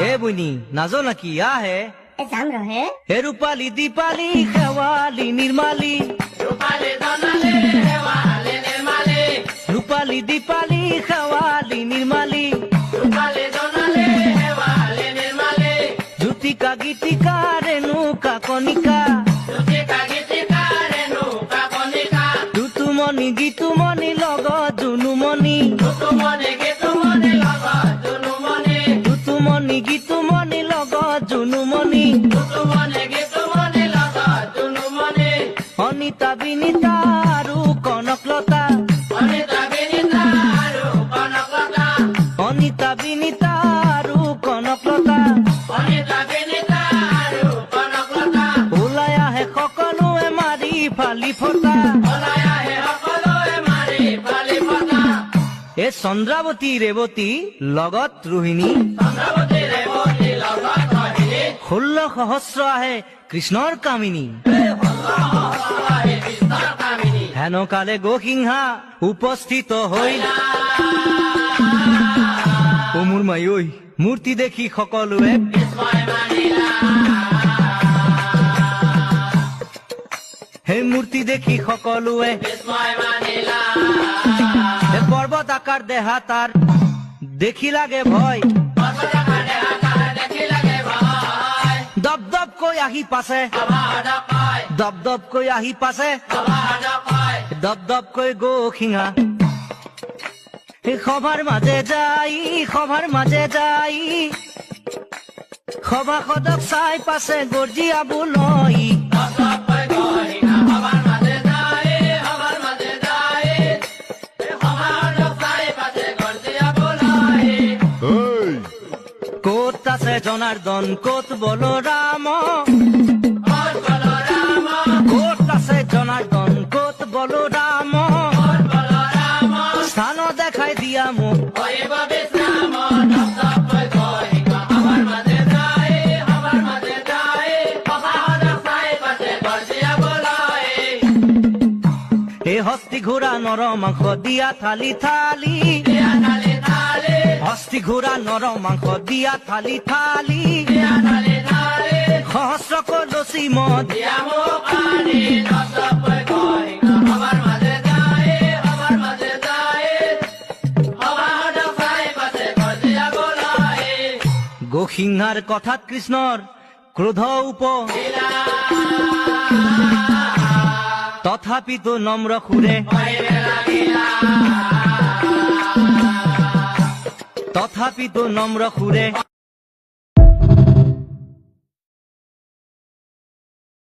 এ বুইনি নাজো নাকি আহে যাম ৰহে হে ৰূপালী দীপালী শেৱালী নিৰ্মালী ৰূপালী দীপালী শেৱালী নিৰ্মালী জ্যোতিকা গীতিকা ৰেণুকা কণিকা ঋতুমণি গীতুমণি লগত জুনুমণি ঋতুমণি গীতুমণি লগত জুনুমণি অনিতা বিনীতা আৰু কনকলতা অনিতা বিনীতা আৰু কনকলতা ওলাই আহে সকলোৱে মাৰি ফালি ফটা এ চন্দ্ৰাৱতী ৰেৱতী লগত ৰোহিণী 16 সহস্ৰ আহে কৃষ্ণৰ কামিনী হেনকালে গোসিংহা উপস্থিত হইল ও মোৰ মাই ঐ মূৰ্তি দেখি সকলোৱে সেই মূৰ্তি দেখি সকলোৱে পৰ্বত আকাৰ দেহা তাৰ দেখি লাগে ভয় দপ দপ কৈ আহি পাছে দপ দপ কৈ আহি পাছে দপ দপ কৈ গোসিংহা সভাৰ মাজে যাই সভাসদক চাই পাছে গৰ্জিয়াবলৈ ক'ত আছে জনাৰ্দন ক'ত বলৰাম ক'ত আছে জনাৰ্দন ক'ত বলৰাম স্থান দেখাই দিয়া মোক এই হস্তি ঘোঁৰা নৰ মাংস দিয়া থালি থালি হস্তি ঘোঁৰা নৰ মাংস দিয়া থালি থালি সহস্ৰ কলচি মদ গোসিংহাৰ কথাত কৃষ্ণৰ ক্ৰোধ উপ তথাপিতো নম্ৰ সুৰে তথাপিতো নম্ৰ সুৰে